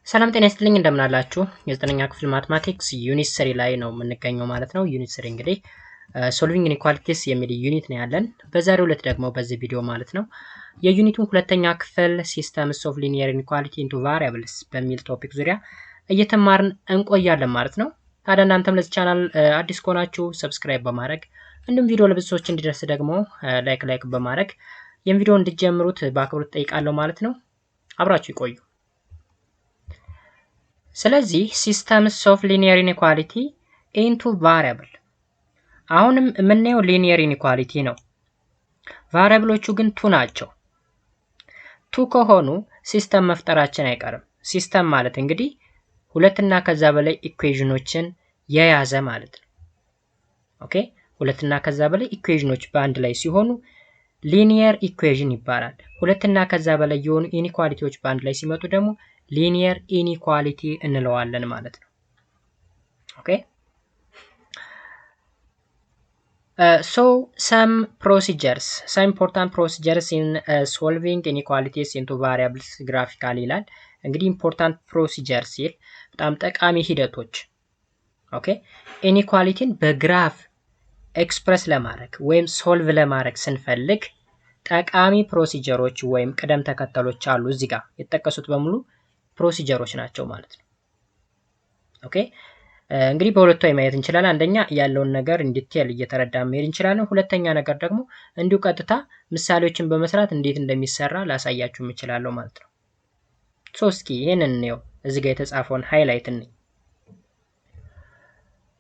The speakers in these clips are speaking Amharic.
ሰላም ጤና ይስጥልኝ እንደምን አላችሁ የዘጠነኛ ክፍል ማትማቲክስ ዩኒት 3 ላይ ነው የምንገኘው ማለት ነው። ዩኒት 3 እንግዲህ ሶልቪንግ ኢንኢኳሊቲስ የሚል ዩኒት ነው ያለን። በዛሬው ዕለት ደግሞ በዚህ ቪዲዮ ማለት ነው የዩኒቱን ሁለተኛ ክፍል ሲስተምስ ኦፍ ሊኒየር ኢንኢኳሊቲ ኢንቱ ቫሪያብልስ በሚል ቶፒክ ዙሪያ እየተማርን እንቆያለን ማለት ነው። ታዲያ እናንተም ለዚህ ቻናል አዲስ ከሆናችሁ ሰብስክራይብ በማድረግ እንዲሁም ቪዲዮ ለብዙ ሰዎች እንዲደርስ ደግሞ ላይክ በማድረግ ይህን ቪዲዮ እንድትጀምሩት በአክብሮት ጠይቃለሁ ማለት ነው። አብራችሁ ይቆዩ። ስለዚህ ሲስተምስ ኦፍ ሊኒየር ኢንኢኳሊቲ ኢንቱ ቫሪያብል አሁንም የምናየው ሊኒየር ኢንኢኳሊቲ ነው። ቫሪያብሎቹ ግን ቱ ናቸው። ቱ ከሆኑ ሲስተም መፍጠራችን አይቀርም። ሲስተም ማለት እንግዲህ ሁለትና ከዛ በላይ ኢኩዌዥኖችን የያዘ ማለት ነው። ኦኬ፣ ሁለትና ከዛ በላይ ኢኩዌዥኖች በአንድ ላይ ሲሆኑ ሊኒየር ኢኩዌዥን ይባላል። ሁለትና ከዛ በላይ የሆኑ ኢንኢኳሊቲዎች በአንድ ላይ ሲመጡ ደግሞ ሊኒየር ኢንኢኳሊቲ እንለዋለን ማለት ነው። ኦኬ so some important procedures in solving inequalities into variables graphically ይላል። እንግዲህ important procedures ሲል በጣም ጠቃሚ ሂደቶች ኦኬ ኢንኢኳሊቲን በግራፍ ኤክስፕረስ ለማድረግ ወይም ሶልቭ ለማድረግ ስንፈልግ ጠቃሚ ፕሮሲጀሮች ወይም ቅደም ተከተሎች አሉ። እዚህ ጋር የተጠቀሱት በሙሉ ፕሮሲጀሮች ናቸው ማለት ነው። ኦኬ እንግዲህ በሁለቱ ማየት እንችላለን። አንደኛ ያለውን ነገር ዲቴል እየተረዳ መሄድ እንችላለን። ሁለተኛ ነገር ደግሞ እንዲሁ ቀጥታ ምሳሌዎችን በመስራት እንዴት እንደሚሰራ ላሳያችሁ እችላለሁ ማለት ነው። እስኪ ይሄንን ነው እዚህ ጋር የተጻፈውን ሃይላይት እንይ።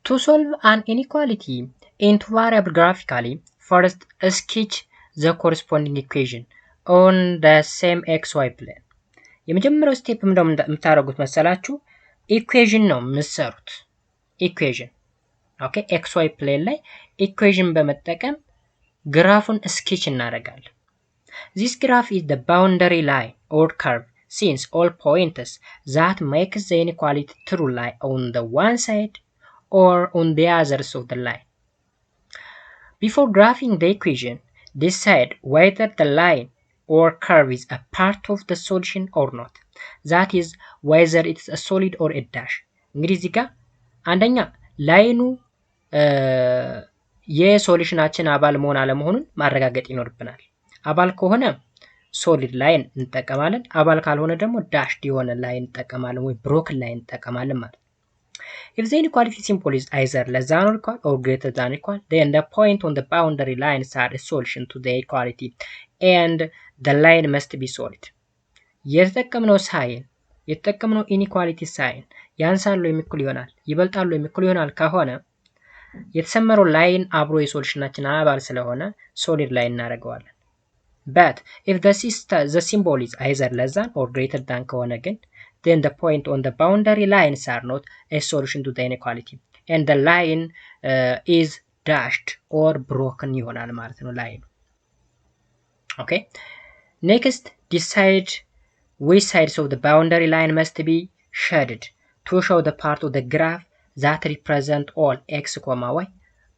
To solve an inequality into variable graphically, first sketch the corresponding equation on the same xy plane. የመጀመሪያው ስቴፕ ምንድነው የምታደርጉት መሰላችሁ? ኢኩዌዥን ነው የምትሰሩት። ኢኩዌዥን ኦኬ ኤክስ ዋይ ፕሌን ላይ ኢኩዌዥን በመጠቀም ግራፉን ስኬች እናደርጋለን። this graph is the boundary line or curve since all points that makes the inequality true lie on the one side or on the others of the line. Before graphing the equation, decide whether the line or curve is a part of the solution or not. That is whether it's a solid or a dash. እንግዲህ እዚህ ጋር አንደኛ ላይኑ የሶሉሽናችን አባል መሆን አለመሆኑን ማረጋገጥ ይኖርብናል። አባል ከሆነ ሶሊድ ላይን እንጠቀማለን። አባል ካልሆነ ደግሞ ዳሽድ የሆነ ላይን እንጠቀማለን ወይ ብሮክን ላይን እንጠቀማለን ማለት ነው። If the inequality symbol is either less than or equal or greater than equal, then the point on the boundary lines are a solution to the inequality and the line must be solid. የተጠቀምነው ሳይን የተጠቀምነው ኢኒኳሊቲ ሳይን ያንሳሉ የሚኩል ይሆናል ይበልጣሉ የሚኩል ይሆናል ከሆነ የተሰመረው ላይን አብሮ የሶሉሽናችን አባል ስለሆነ ሶሊድ ላይን እናደርገዋለን። but if the symbol is either less than or greater than ከሆነ ግን then the point on the boundary lines are not a solution to the inequality and the line is dashed or broken ይሆናል ማለት ነው ላይኑ። okay next decide which sides of the boundary line must be shaded to show the part of the graph that represent all x, y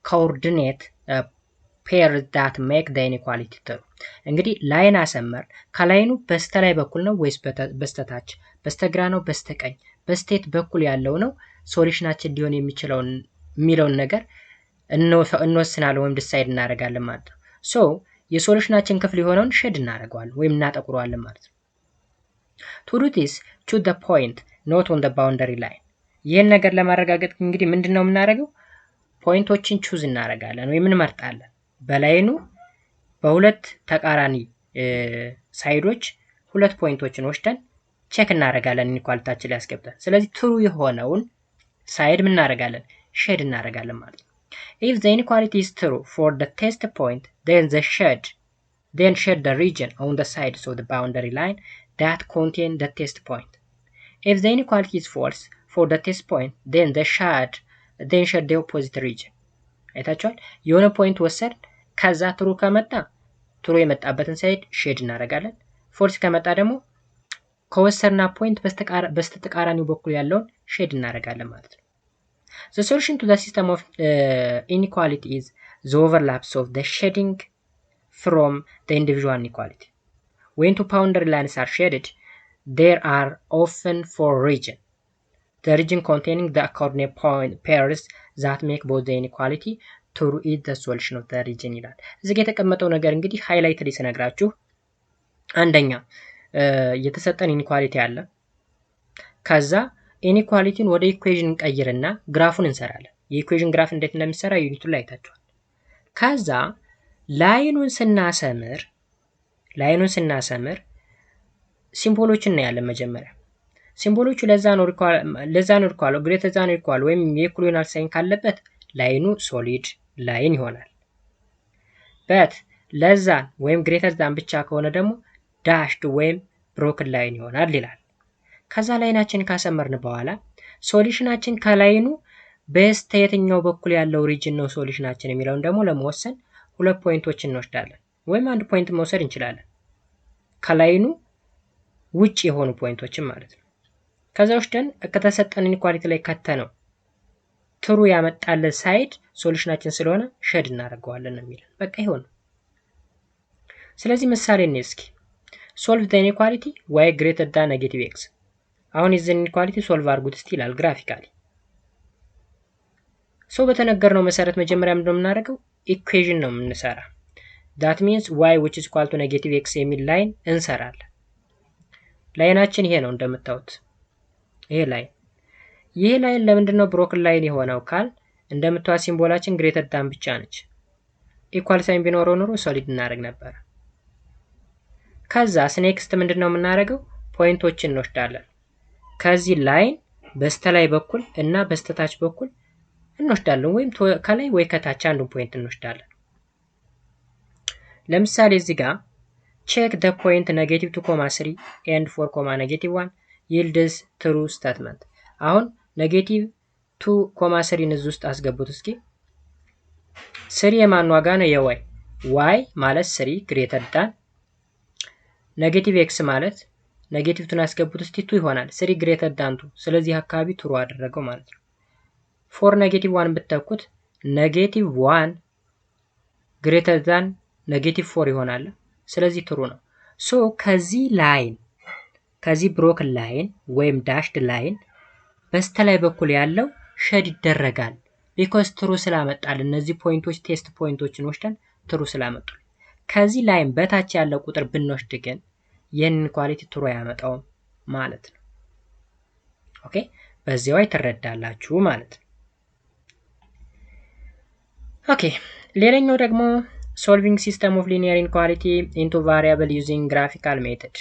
coordinate pairs that make the inequality true. እንግዲህ ላይን አሰመር ከላይኑ በስተላይ በኩል ነው ወይስ በስተታች፣ በስተግራ ነው በስተቀኝ፣ በስቴት በኩል ያለው ነው ሶሉሽናችን ሊሆን የሚለውን ነገር እንወስናለን ወይም ዲሳይድ እናደርጋለን ማለት ነው። ሶ የሶሉሽናችን ክፍል የሆነውን ሼድ እናደርገዋለን ወይም እናጠቁረዋለን ማለት ነው። to do this, choose the point not on the boundary line. ይህን ነገር ለማረጋገጥ እንግዲህ ምንድነው የምናደርገው? ፖይንቶችን ቹዝ እናደርጋለን ወይም እንመርጣለን። በላይኑ በሁለት ተቃራኒ ሳይዶች ሁለት ፖይንቶችን ወስደን ቼክ እናደርጋለን ኢንኢኳሊቲያችን ላይ አስገብተን። ስለዚህ ትሩ የሆነውን ሳይድ ምን እናደርጋለን? ሼድ እናደርጋለን ማለት ነው። if the inequality is true for the test point, then shade the region on the sides of the boundary line that contain the test point. If the inequality is false for the test point, then shade the opposite region. አይታችኋል? የሆነ ፖይንት ወሰድ ከዛ ትሩ ከመጣ ትሩ የመጣበትን ሳይድ ሼድ እናደርጋለን። ፎልስ ከመጣ ደግሞ ከወሰድና ፖይንት በስተተቃራኒው በኩል ያለውን ሼድ እናደርጋለን ማለት ነው። The solution to the system of inequality is the overlaps of the shading from the individual inequality. When two boundary lines are shaded, there are often 4 regions. The region containing the coordinate point pairs that make both the inequality true is the solution of the region ይላል። እዚህ ጋር የተቀመጠው ነገር እንግዲህ ሃይላይትድ ሲነግራችሁ አንደኛ የተሰጠን ኢኒኳሊቲ አለ። ከዛ ኢኒኳሊቲን ወደ ኢኩዌሽን ቀይርና ግራፉን እንሰራለን። የኢኩዌሽን ግራፍ እንዴት እንደሚሰራ ዩኒቱ ላይ አይታችኋል። ከዛ ላይኑን ስናሰምር ሲምቦሎችን እናያለን። መጀመሪያ ሲምቦሎቹ ለዛ ነው ሪኳል ግሬተር ዛን ሪኳል ወይም የኢኩል ይሆናል ሳይን ካለበት ላይኑ ሶሊድ ላይን ይሆናል። በት ለዛን ወይም ግሬተር ዛን ብቻ ከሆነ ደግሞ ዳሽድ ወይም ብሮክን ላይን ይሆናል ይላል። ከዛ ላይናችን ካሰመርን በኋላ ሶሉሽናችን ከላይኑ በስተየትኛው በኩል ያለው ሪጅን ነው ሶሉሽናችን የሚለውን ደግሞ ለመወሰን 2 ፖይንቶችን እንወስዳለን፣ ወይም አንድ ፖይንት መውሰድ እንችላለን። ከላይኑ ውጪ የሆኑ ፖይንቶችን ማለት ነው። ከዛ ወስደን ከተሰጠን ኢኒኳሊቲ ላይ ከተነው ትሩ ያመጣልን ሳይድ ሶሉሽናችን ስለሆነ ሼድ እናደርገዋለን የሚለን በቃ ይሆን። ስለዚህ ምሳሌ ነው እስኪ solve the inequality y greater than negative x። አሁን የዚህ ኢኒኳሊቲ ሶልቭ አድርጉት እስቲ ይላል ግራፊካሊ። በተነገርነው መሰረት መጀመሪያ ምንድነው የምናደርገው? ኢኩዌሽን ነው የምንሰራ። that means y which is equal to negative x የሚል ላይን እንሰራለን። ላይናችን ይሄ ነው እንደምታዩት። ይሄ ላይን ለምንድነው ብሮክን ላይን የሆነው ካል እንደምታዩት ሲምቦላችን ግሬተር ዳን ብቻ ነች። ኢኳል ሳይን ቢኖረው ኖሮ ሶሊድ እናደርግ ነበር። ከዛ ኔክስት ምንድነው የምናደርገው? ፖይንቶችን እንወስዳለን። ከዚህ ላይን በስተላይ በኩል እና በስተታች በኩል እንወስዳለን፣ ወይም ከላይ ወይ ከታች አንዱን ፖይንት እንወስዳለን። ለምሳሌ እዚህ ጋር check the point -2,3 and 4,-1 yields true statement። አሁን -2,3 እዚህ ውስጥ አስገቡት እስኪ። 3 የማን ዋጋ ነው? የy y ማለት 3 ግሬተር ዳን ኔጌቲቭ x ማለት ኔጌቲቭቱን አስገቡት እስቲ 2 ይሆናል። 3 ግሬተር ዳን 2። ስለዚህ አካባቢ ትሩ አደረገው ማለት ነው። 4 -1 ብትተኩት -1 ግሬተር ዳን -4 ይሆናል። ስለዚህ ትሩ ነው። ከዚህ ብሮክን ላይን ወይም ዳሽድ ላይን በስተላይ በኩል ያለው ሼድ ይደረጋል። ቢኮዝ ትሩ ስላመጣል እነዚህ ፖይንቶች ቴስት ፖይንቶችን ወስደን ትሩ ስላመጡ። ከዚህ ላይን በታች ያለው ቁጥር ብንወስድ ግን ይህን ኢኒኳሊቲ ትሩ ያመጣው ማለት ነው። ኦኬ፣ በዚያው ትረዳላችሁ ማለት ነው። ኦኬ፣ ሌላኛው ደግሞ solving system of linear inequality into variable using graphical method።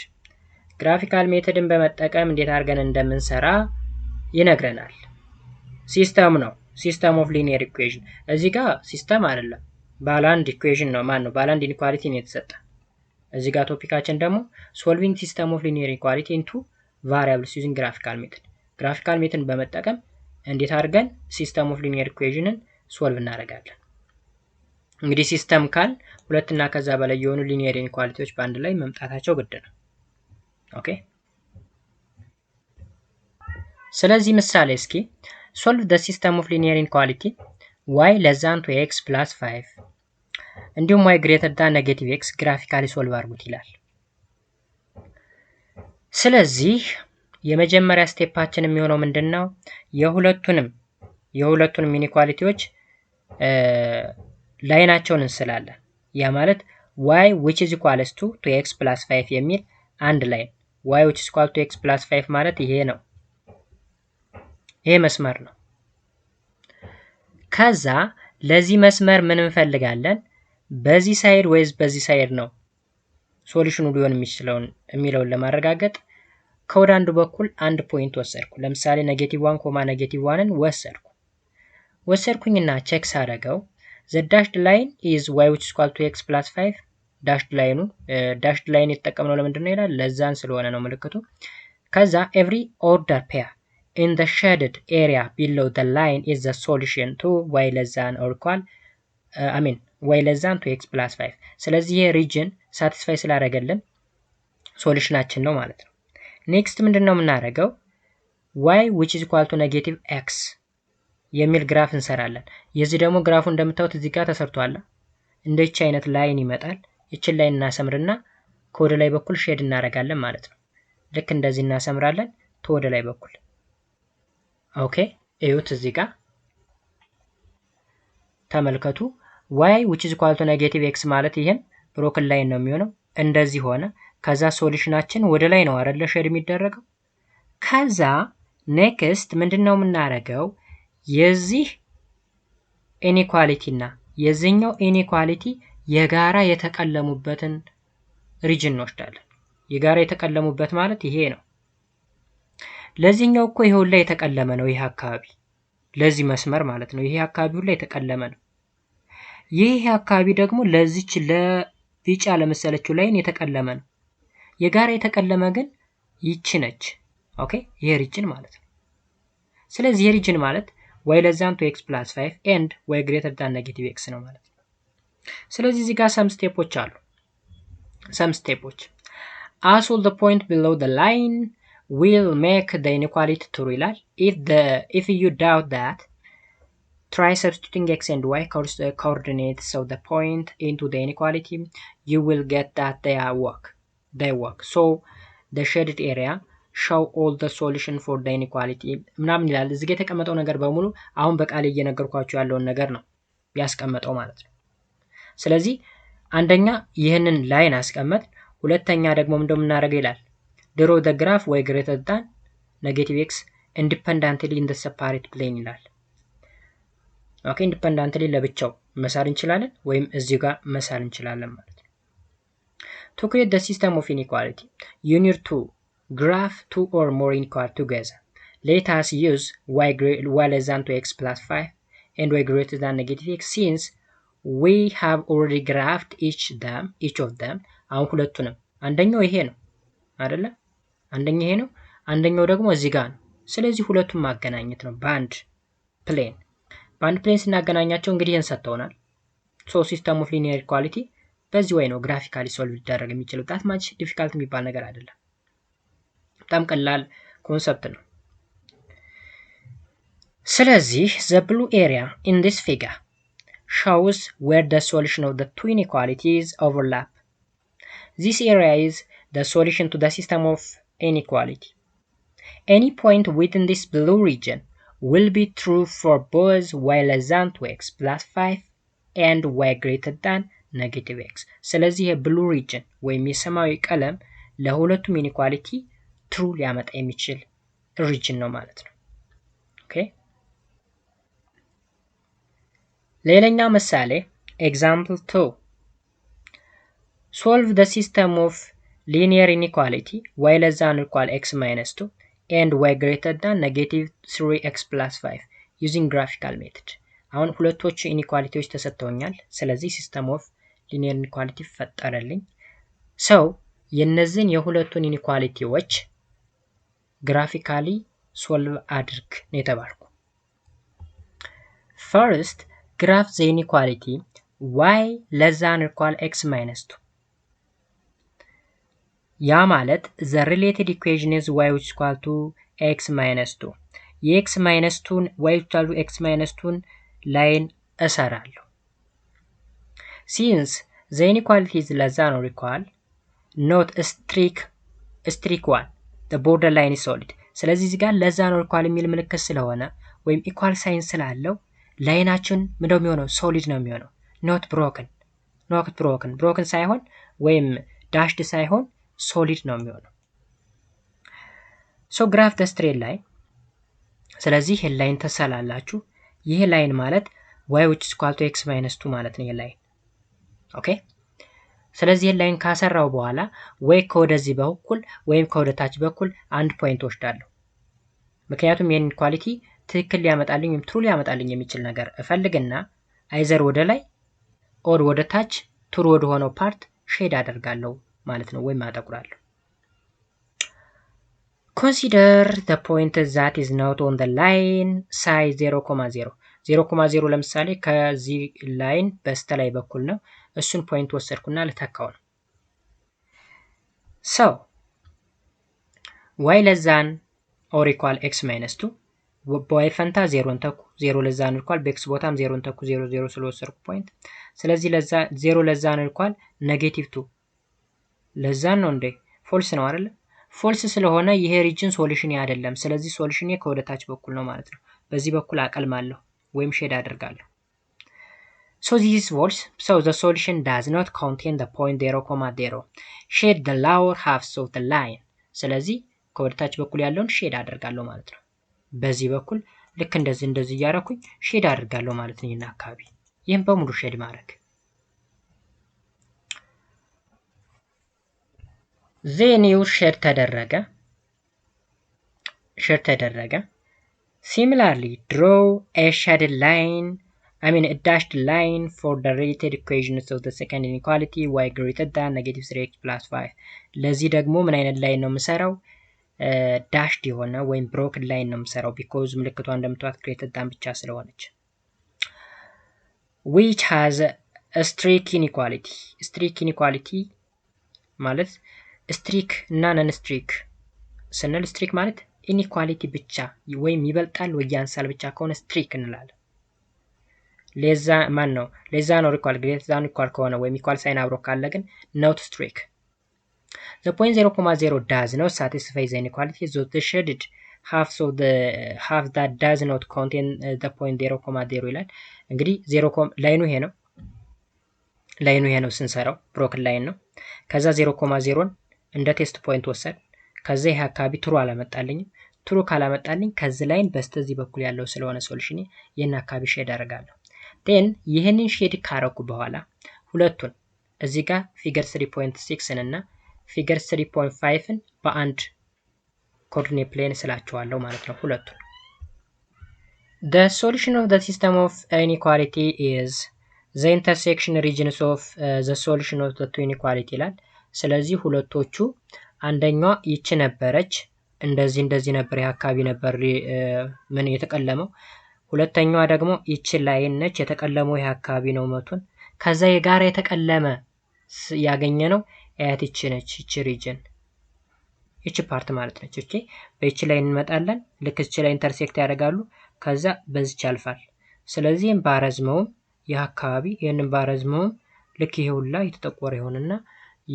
graphical methodን በመጠቀም እንዴት አድርገን እንደምንሰራ ይነግረናል። ሲስተም ነው፣ system of linear equation። እዚህ ጋር ሲስተም አይደለም ባላንድ ኢኩዌሽን ነው። ማን ነው? ባላንድ ኢኒኳሊቲ ነው የተሰጠ። እዚህ ጋር ቶፒካችን ደግሞ solving system of linear equality into variables using graphical method። graphical methodን በመጠቀም እንዴት አድርገን system of linear equationን ሶልቭ እናደርጋለን። እንግዲህ ሲስተም ካል ሁለት እና ከዛ በላይ የሆኑ ሊኒየር ኢኒኳሊቲዎች በአንድ ላይ መምጣታቸው ግድ ነው። ኦኬ፣ ስለዚህ ምሳሌ እስኪ solve the system of linear inequality y less than 2x plus 5 እንዲሁም y greater than negative x ግራፊካሊ ሶልቭ አድርጉት ይላል። ስለዚህ የመጀመሪያ ስቴፓችን የሚሆነው ምንድነው? የሁለቱንም ኢኒኳሊቲዎች ላይናቸውን እንስላለን። ያ ማለት y which is equals to 2x plus 5 የሚል አንድ ላይን y which is equal to x plus 5 ማለት ይሄ ነው። ይሄ መስመር ነው። ከዛ ለዚህ መስመር ምን እንፈልጋለን? በዚህ ሳይድ ወይስ በዚህ ሳይድ ነው ሶሉሽኑ ሊሆን የሚለውን ለማረጋገጥ ከወደ አንዱ በኩል አንድ ፖይንት ወሰድኩ። ለምሳሌ -1,-1ን ወሰድኩኝና ቼክ ሳደርገው the dashed line is y which is equal to x plus 5 dashed line የተጠቀምነው ለምንድን ነው ይላል? ለዛን ስለሆነ ነው ምልክቱ። ከዛ every order pair in the shaded area below the line is the solution to y less than or equal y less than to x plus 5። ስለዚህ ይሄ ሪጅን ሳቲስፋይ ስላደረገልን ሶሉሽናችን ነው ማለት ነው። ኔክስት ምንድነው የምናደርገው? y which is equal to negative x የሚል ግራፍ እንሰራለን። የዚህ ደግሞ ግራፉ እንደምታዩት እዚህ ጋር ተሰርቷል። እንደዚህ አይነት ላይን ይመጣል። እቺን ላይን እናሰምርና ኮድ ላይ በኩል ሼድ እናደርጋለን ማለት ነው። ልክ እንደዚህ እናሰምራለን ቱ ወደ ላይ በኩል ኦኬ እዩት እዚህ ጋር ተመልከቱ y which is equal to negative x ማለት ይሄን ብሮክን ላይን ነው የሚሆነው እንደዚህ ሆነ ከዛ ሶሉሽናችን ወደ ላይ ነው አይደል ሼድ የሚደረገው ከዛ ኔክስት ምንድነው የምናረገው የዚህ ኢኒኳሊቲ እና የዚህኛው ኢኒኳሊቲ የጋራ የተቀለሙበትን ሪጅን እንወስዳለን የጋራ የተቀለሙበት ማለት ይሄ ነው ለዚህኛው እኮ ይሄው ላይ የተቀለመ ነው ይሄ አካባቢ ለዚህ መስመር ማለት ነው ይሄ አካባቢ ሁሉ የተቀለመ ነው ይሄ አካባቢ ደግሞ ለዚች ለቢጫ ለመሰለችው ላይን የተቀለመ ነው የጋራ የተቀለመ ግን ይቺ ነች ኦኬ ይሄ ሪጅን ማለት ነው ስለዚህ ይሄ ሪጅን ማለት y less than 2x plus 5 and y greater than negative x ነው ማለት ነው ስለዚህ እዚህ ጋር some ስቴፖች አሉ some ስቴፖች as all the point below the line will make the inequality true ይላል if you doubt that try substituting x and y coordinates of the point into the inequality you will get that they work so the shaded area show all the solution for the inequality ምናምን ይላል እዚህ ጋር የተቀመጠው ነገር በሙሉ አሁን በቃል እየነገርኳችሁ ያለውን ነገር ነው ያስቀመጠው ማለት ነው ስለዚህ አንደኛ ይሄንን ላይን አስቀመጥ ሁለተኛ ደግሞ እንደምናደርገው ይላል draw the graph y greater than negative x independently in the separate plane ይላል ኦኬ independently ለብቻው መሳል እንችላለን ወይም እዚህ ጋር መሳል እንችላለን ማለት ነው to create the system of inequality you need to graph two or more inequalities together let us use y less than 2x plus 5 and y greater than negative x since we have already graphed each of them አሁን ሁለቱንም አንደኛው ይሄ ነው አይደለ አንደኛው ይሄ ነው አንደኛው ደግሞ እዚህ ጋር ነው ስለዚህ ሁለቱን ማገናኘት ነው በአንድ ፕሌን ስናገናኛቸው እንግዲህ እንሰጣውናል ሶ ሲስተም ኦፍ ሊኒየር ኢኳሊቲ በዚህ ወይ ነው ግራፊካሊ ሶልቭ ሊደረግ የሚችለው ዳት ማች ዲፊካልት የሚባል ነገር አይደለም በጣም ቀላል ኮንሰፕት ነው ስለዚህ the blue area in this figure shows where the solution of the two inequalities overlap this area is the solution to the system of inequality any point within this blue region will be true for both y less than 2x plus 5 and y greater than negative x ስለዚህ የብሉ ሪጅን ወይም የሰማያዊ ቀለም ለሁለቱም ኢኒኳሊቲ ትሩ ሊያመጣ የሚችል ሪጅን ነው ማለት ነው ኦኬ ሌላኛው ምሳሌ example 2 solve the system of linear inequality y less than or equal x minus 2 and y greater than negative 3x plus 5 using graphical method አሁን ሁለቶቹ ኢኒኳሊቲዎች ተሰጥተውኛል ስለዚህ ሲስተም ኦፍ ሊኒየር ኢኒኳሊቲ ፈጠረልኝ ሰው የነዚህን የሁለቱን ኢኒኳሊቲዎች ግራፊካሊ ሶልቭ አድርግ ነው የተባልኩ first graph the inequality y less than or equal x minus 2 ያ ማለት the related equation is y which is equal to x minus 2 የx minus 2 y equal to x minus 2 ላይን እሰራለሁ since the inequality is less than or equal not a strict one the borderline is solid ስለዚህ እዚህ ጋር less than or equal የሚል ምልክት ስለሆነ ወይም equal sign ስላለው ላይናችን ምንድነው የሚሆነው solid ነው የሚሆነው not broken ሳይሆን ወይም dashed ሳይሆን solid ነው የሚሆነው so graph the straight line ስለዚህ ይሄ ላይን ተሰላላችሁ ይሄ ላይን ማለት y which is equal to x minus 2 ማለት ነው ይሄ ላይን ኦኬ ስለዚህ ይሄ ላይን ካሰራው በኋላ ወይ ከወደዚህ በኩል ወይም ከወደታች በኩል አንድ ፖይንት ወስዳለሁ ምክንያቱም ይሄን ኢኳሊቲ ትክክል ሊያመጣልኝ ወይም ትሩ ሊያመጣልኝ የሚችል ነገር እፈልግና አይዘር ወደ ላይ ኦር ወደ ታች ትሩ ወደ ሆነው ፓርት ሼድ አደርጋለሁ ማለት ነው ወይ ማጠቁራለሁ consider the point that is not on the line size 0,0 0,0 ለምሳሌ ከዚህ ላይን በስተላይ በኩል ነው እሱን ፖይንት ወሰድኩና ለተካው ነው so y less than or equal x minus 2 በy ፈንታ 0 ተኩ 0 less than or equal በx ቦታም 0 ተኩ 0 0 ስለወሰድኩ ፖይንት ስለዚህ ለዛ 0 less than or equal negative 2 ለዛ ነው እንዴ ፎልስ ነው አይደል ፎልስ ስለሆነ ይሄ ሪጅን ሶሉሽን አይደለም። ስለዚህ ሶሉሽን ከወደታች በኩል ነው ማለት ነው። በዚህ በኩል አቀልማለሁ ወይም ሼድ አደርጋለሁ። So this is false. So the solution does not contain the point 0,0. Shade the lower halves of the line. ስለዚህ ከወደታች በኩል ያለውን ሼድ አደርጋለሁ ማለት ነው። በዚህ በኩል ልክ እንደዚህ እያደረኩኝ ሼድ አደርጋለሁ ማለት ነው። ይህን አካባቢ ይህን በሙሉ ሼድ ማድረግ ዜኒው ሼድ ተደረገ። Similarly, draw a shaded line, a dashed line for the related equations of the second inequality y greater than negative 3x plus 5. ለዚህ ደግሞ ምን አይነት ላይን ነው የምሰራው? ዳሽድ የሆነ ወይም ብሮክን ላይን ነው የምሰራው ቢኮዝ ምልክቷ እንደምትዋት greater than ብቻ ስለሆነች። which has a streak inequality. streak inequality ማለት ስትሪክ እና ነን ስትሪክ ስንል ስትሪክ ማለት ኢኒኳሊቲ ብቻ ወይም ይበልጣል ወይ ያንሳል ብቻ ከሆነ ስትሪክ እንላለን። ሌዛ ነው ኢኳል ግሬተር ዛን ኢኳል ከሆነ ወይም ኢኳል ሳይን አብሮ ካለ ግን ኖት ስትሪክ። the point 0,0 does not satisfy the inequality, so the shaded halves of the half that does not contain the point 0,0 ይላል። እንግዲህ ላይኑ ይሄ ነው ስንሰራው ብሮክን ላይን ነው። ከዛ 0,0ን እንደ ቴስት ፖይንት ወሰድ። ከዛ ይሄ አካባቢ ትሩ አላመጣልኝም። ትሩ ካላመጣልኝ ከዚህ ላይን በስተዚህ በኩል ያለው ስለሆነ ሶሉሽን ይሄን አካባቢ ሼድ አደርጋለሁ። ዴን ይሄንን ሼድ ካረኩ በኋላ ሁለቱን እዚህ ጋር ፊገር 3.6 እና ፊገር 3.5ን በአንድ ኮኦርዲኔት ፕሌን ስላቸዋለሁ ማለት ነው ሁለቱን። The solution of the system of inequality is the intersection regions of the solution of the two inequality ይላል። ስለዚህ ሁለቶቹ አንደኛዋ ይቺ ነበረች እንደዚህ ነበር አካባቢ ነበር ምን የተቀለመው። ሁለተኛዋ ደግሞ ይቺ ላይን ነች የተቀለመው ይሄ አካባቢ ነው መቱን። ከዛ የጋራ የተቀለመ ያገኘነው ይቺ ነች ይቺ ሪጅን ይቺ ፓርት ማለት ነች። ኦኬ በይቺ ላይ እንመጣለን። ልክ እቺ ላይ ኢንተርሴክት ያደርጋሉ። ከዛ በዚች ያልፋል። ስለዚህም ባረዝመውም ይህ አካባቢ ይሄንን ባረዝመውም ልክ ይሄ ሁላ የተጠቆረ ይሆንና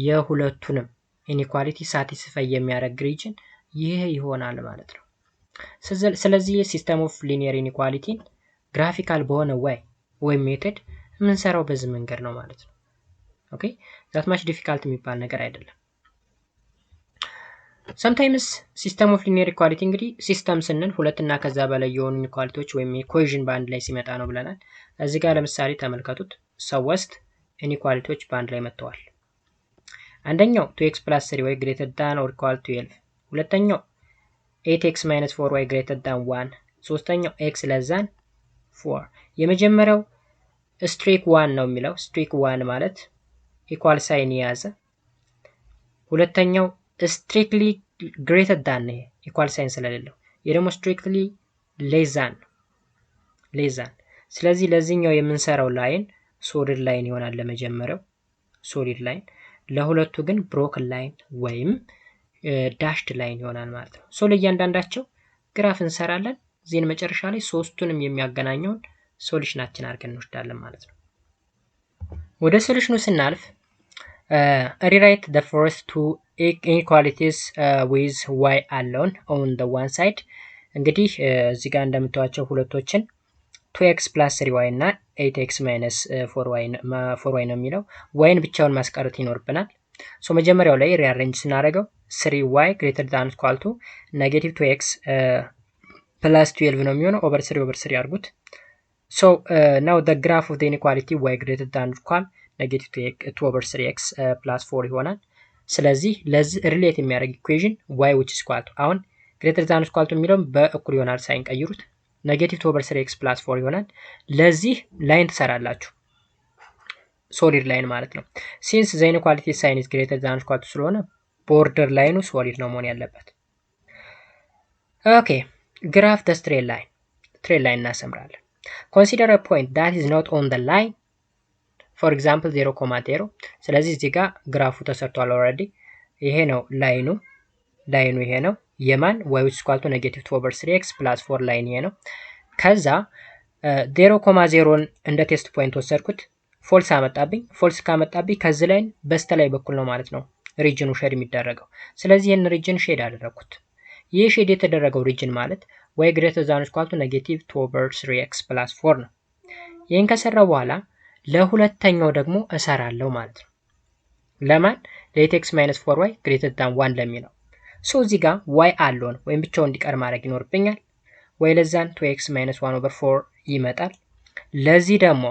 የሁለቱንም ኢኒኳሊቲ ሳቲስፋይ የሚያደርግ ሪጅን ይሄ ይሆናል ማለት ነው። ስለዚህ ሲስተም ኦፍ ሊኒየር ኢኒኳሊቲን ግራፊካል በሆነ ወይም ሜተድ የምንሰራው በዚህ መንገድ ነው ማለት ነው። ኦኬ ዛት ማች ዲፊካልት የሚባል ነገር አይደለም። sometimes ሲስተም ኦፍ ሊኒየር ኢኳሊቲ እንግዲህ ሲስተም ስንል ሁለትና ከዛ በላይ የሆኑ ኢኳሊቲዎች ወይም ኢኩዌሽን በአንድ ላይ ሲመጣ ነው ብለናል። እዚህ ጋር ለምሳሌ ተመልከቱት። ሰወስት ኢኒኳሊቲዎች በአንድ ላይ መጥተዋል። አንደኛው 2x plus 3y greater than or equal to 12። ሁለተኛው 8x minus 4y greater than 1። ሶስተኛው x less than 4። የመጀመሪያው ስትሪክ 1 ነው የሚለው ስትሪክ 1 ማለት ኢኳል ሳይን የያዘ። ሁለተኛው ስትሪክትሊ greater than ነው ኢኳል ሳይን ስለሌለው። ይሄ ደግሞ ስትሪክትሊ less than። ስለዚህ ለዚህኛው የምንሰራው ላይን ሶሊድ ላይን ይሆናል ለመጀመሪያው ሶሊድ ላይን፣ ለሁለቱ ግን ብሮክን ላይን ወይም ዳሽድ ላይን ይሆናል ማለት ነው። ሶ ለእያንዳንዳቸው ግራፍ እንሰራለን። ዜን መጨረሻ ላይ ሶስቱንም የሚያገናኘውን ሶሉሽናችን አድርገን እንወስዳለን ማለት ነው። ወደ ሶሉሽኑ ስናልፍ rewrite the first two inequalities with y alone on the one side። እንግዲህ እዚህ ጋር እንደምታዩቸው ሁለቶችን 2x plus 3y እና 8x minus 4y ነው የሚለው yን ብቻውን ማስቀረት ይኖርብናል። ሶ መጀመሪያው ላይ ሪአሬንጅ ስናደርገው 3y greater than equal to negative 2x plus 12 ነው የሚሆነው over 3 አድርጉት። ሶ now the graph of the inequality y greater than equal negative 2 over 3x plus 4 ይሆናል። ስለዚህ ለዚህ ሪሌት የሚያደርግ ኢኩዌሽን y which is equal to አሁን greater than equal to የሚለውን በእኩል ይሆናል ሳይንቀይሩት ኔጌቲቭ 2 over 3x plus 4 ይሆናል። ለዚህ ላይን ትሰራላችሁ ሶሊድ ላይን ማለት ነው። ሲንስ ዘ ኢንኢኳሊቲ ሳይን ኢዝ ግሬተር ዛን ኢኳል ቱ ስለሆነ ቦርደር ላይኑ ሶሊድ ነው መሆን ያለበት። ኦኬ ግራፍ ዘ ስትሬት ላይን እናሰምራለን። ኮንሲደር አ ፖይንት ዳት ኢዝ ኖት ኦን ዘ ላይን ፎር ኤግዛምፕል 0,0። ስለዚህ እዚህ ጋር ግራፉ ተሰርቷል ኦልሬዲ። ይሄ ነው ላይኑ ይሄ ነው የማን y which is equal to negative 2 over 3x plus 4 ላይን ይሄ ነው። ከዛ 0,0ን እንደ ቴስት ፖይንት ወሰድኩት ፎልስ አመጣብኝ። ፎልስ ካመጣብኝ ከዚህ ላይን በስተላይ በኩል ነው ማለት ነው ሪጅኑ ሼድ የሚደረገው። ስለዚህ ይህን ሪጅን ሼድ አደረኩት። ይህ ሼድ የተደረገው ሪጅን ማለት y greater than or equal to -2/3x + 4 ነው። ይህን ከሰራው በኋላ ለሁለተኛው ደግሞ እሰራለሁ ማለት ነው። ለማን ለx - 4y greater than 1 ለሚለው ሶ እዚህ ጋር y አለውን ወይም ብቻው እንዲቀር ማድረግ ይኖርብኛል። y less than 2x - 1/4 ይመጣል። ለዚህ ደግሞ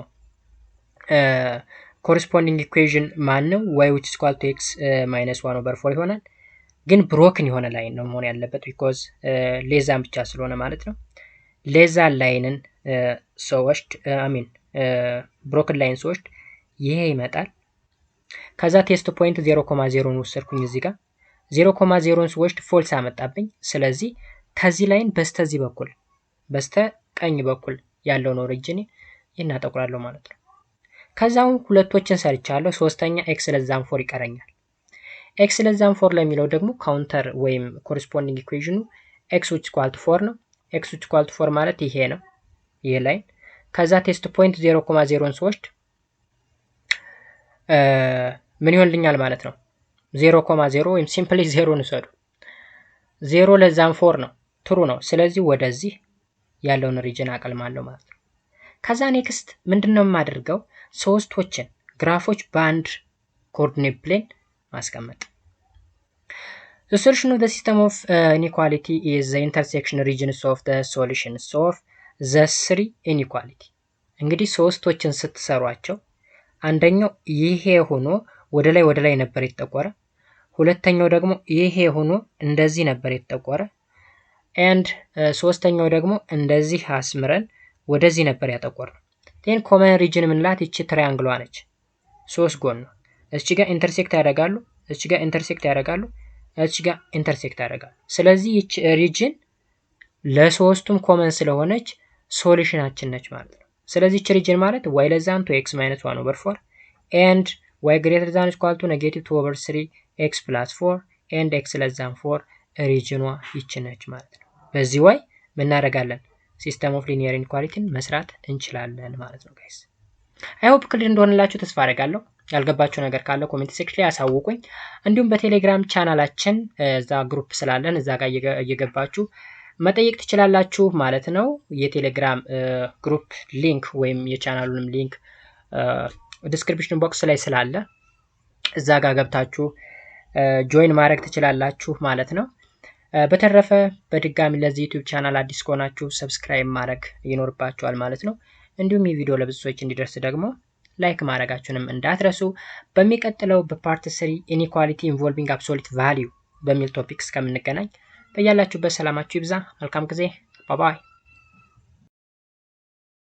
ኮረስፖንዲንግ ኢኩዌሽን ማን ነው? y which is equal to x - 1/4 ይሆናል። ግን ብሮክን የሆነ ላይን ነው መሆን ያለበት ቢኮዝ ሌዛን ብቻ ስለሆነ ማለት ነው። ሌዛን ላይንን ሰዎች ብሮክን ላይን ሰዎች ይሄ ይመጣል። ከዛ ቴስት ፖይንት 0.0ን ወሰድኩኝ እዚህ ጋር 0.0ን ሰዎች ፎልስ አመጣብኝ። ስለዚህ ከዚህ ላይን በስተዚህ በኩል በስተ ቀኝ በኩል ያለው ነው ሪጅን ይናጠቁራለሁ ማለት ነው። ከዛው ሁለቶችን ሰርቻለሁ። ሶስተኛ x ለዛም 4 ይቀረኛል። x ለዛም 4 ለሚለው ደግሞ ካውንተር ወይም ኮረስፖንዲንግ ኢኩዌሽኑ x which equal to 4 ነው። x which equal to 4 ማለት ይሄ ነው። ይሄ ላይን ከዛ ቴስት ፖይንት 0.0ን ስወስድ ምን ይሆንልኛል ማለት ነው? 0.0 ወይም ሲምፕሊ 0ን ውሰዱ። 0 ለዛም 4 ነው፣ ትሩ ነው። ስለዚህ ወደዚህ ያለውን ሪጅን አቀልማለሁ ማለት ነው። ከዛ ኔክስት ምንድነው የማደርገው? ሶስቶችን ግራፎች በአንድ ኮኦርዲኔት ፕሌን ማስቀመጥ። The solution of the system of inequality is the intersection regions of the solutions of the three inequality። እንግዲህ ሶስቶችን ስትሰሯቸው አንደኛው ይሄ ሆኖ ወደ ላይ ነበር የተጠቆረ፣ ሁለተኛው ደግሞ ይሄ ሆኖ እንደዚህ ነበር የተጠቆረ and ሶስተኛው ደግሞ እንደዚህ አስምረን ወደዚህ ነበር ያጠቆረው። ቴን ኮመን ሪጅን ምንላት እቺ ትራያንግሏ ነች። ሶስት ጎን ነው። እቺ ጋር ኢንተርሴክት ያደርጋሉ፣ እቺ ጋር ኢንተርሴክት ያደርጋሉ፣ እቺ ጋር ኢንተርሴክት ያደርጋሉ። ስለዚህ እቺ ሪጅን ለሶስቱም ኮመን ስለሆነች ሶሉሽናችን ነች ማለት ነው። ስለዚህ እቺ ሪጅን ማለት y less than 2x - 1/4 and y greater than or equal to -2/3x + 4 and x less than 4 ሪጅኗ ይቺ ነች ማለት ነው። በዚህ way ምን እናደርጋለን? ሲስተም ኦፍ ሊኒየር ኢንኳሊቲን መስራት እንችላለን ማለት ነው ጋይስ። አይ ሆፕ ክሊር እንደሆነላችሁ ተስፋ አደርጋለሁ። ያልገባችሁ ነገር ካለ ኮሜንት ሴክሽን ላይ አሳውቁኝ። እንዲሁም በቴሌግራም ቻናላችን እዛ ግሩፕ ስላለን እዛ ጋር እየገባችሁ መጠየቅ ትችላላችሁ ማለት ነው። የቴሌግራም ግሩፕ ሊንክ ወይም የቻናሉንም ሊንክ ዲስክሪፕሽን ቦክስ ላይ ስላለ እዛ ጋር ገብታችሁ ጆይን ማድረግ ትችላላችሁ ማለት ነው። በተረፈ በድጋሚ ለዚህ ዩቲዩብ ቻናል አዲስ ከሆናችሁ ሰብስክራይብ ማድረግ ይኖርባችኋል ማለት ነው። እንዲሁም የቪዲዮ ለብዙ ሰዎች እንዲደርስ ደግሞ ላይክ ማድረጋችሁንም እንዳትረሱ። በሚቀጥለው በፓርት 3 ኢኒኳሊቲ ኢንቮልቪንግ አብሶሉት ቫልዩ በሚል ቶፒክ እስከምንገናኝ በያላችሁበት ሰላማችሁ ይብዛ። መልካም ጊዜ። ባይ ባይ።